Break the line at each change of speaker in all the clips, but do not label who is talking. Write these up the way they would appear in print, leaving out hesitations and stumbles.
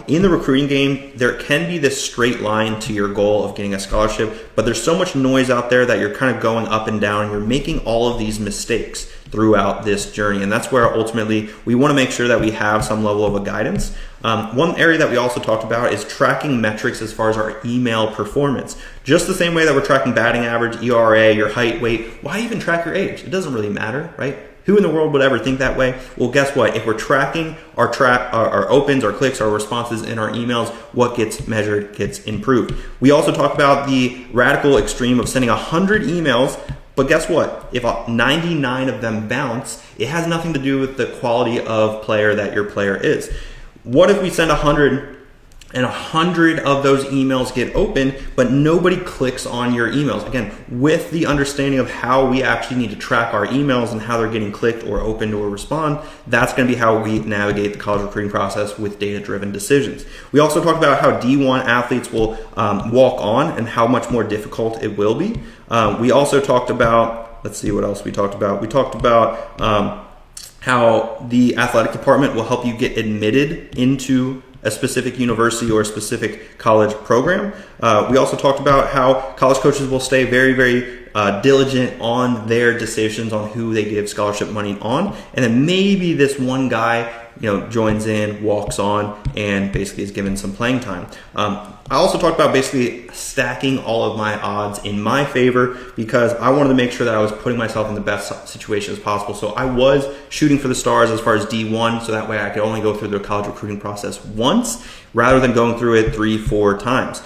in the recruiting game, there can be this straight line to your goal of getting a scholarship, but there's so much noise out there that you're kind of going up and down, and you're making all of these mistakes throughout this journey. And that's where ultimately we want to make sure that we have some level of a guidance. One area that we also talked about is tracking metrics as far as our email performance. Just the same way that we're tracking batting average, ERA, your height, weight. Why even track your age? It doesn't really matter, right? Who in the world would ever think that way? Well, guess what? If we're tracking our opens, our clicks, our responses in our emails, what gets measured gets improved. We also talked about the radical extreme of sending 100 emails, but guess what? If 99 of them bounce, it has nothing to do with the quality of player that your player is. What if we send 100 and 100 of those emails get open, but nobody clicks on your emails? Again, with the understanding of how we actually need to track our emails and how they're getting clicked or opened or respond, that's going to be how we navigate the college recruiting process with data-driven decisions. We also talked about how D1 athletes will walk on and how much more difficult it will be. We also talked about, let's see what else we talked about. We talked about how the athletic department will help you get admitted into a specific university or a specific college program. We also talked about how college coaches will stay very, very diligent on their decisions on who they give scholarship money on. And then maybe this one guy, joins in, walks on, and basically is given some playing time. I also talked about basically stacking all of my odds in my favor because I wanted to make sure that I was putting myself in the best situation as possible. So I was shooting for the stars as far as D1, so that way I could only go through the college recruiting process once rather than going through it 3-4 times.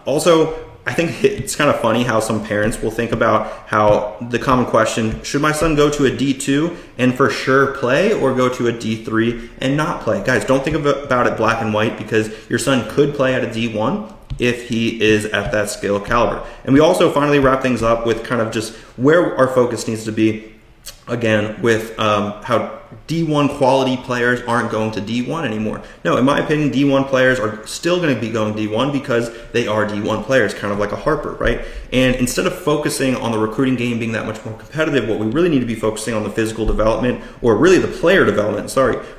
Also, I think it's kind of funny how some parents will think about how the common question, should my son go to a D2 and for sure play or go to a D3 and not play? Guys, don't think about it black and white because your son could play at a D1 if he is at that skill caliber. And we also finally wrap things up with kind of just where our focus needs to be, again, with how D1 quality players aren't going to D1 anymore. No, in my opinion, D1 players are still going to be going D1 because they are D1 players, kind of like a Harper, right? And instead of focusing on the recruiting game being that much more competitive, what we really need to be focusing on the physical development, or really the player development,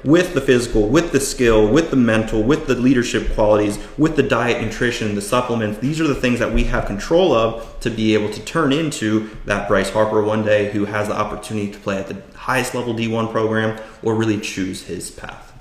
with the physical, with the skill, with the mental, with the leadership qualities, with the diet, nutrition, the supplements. These are the things that we have control of to be able to turn into that Bryce Harper one day who has the opportunity to play at the highest level D1 program or really choose his path.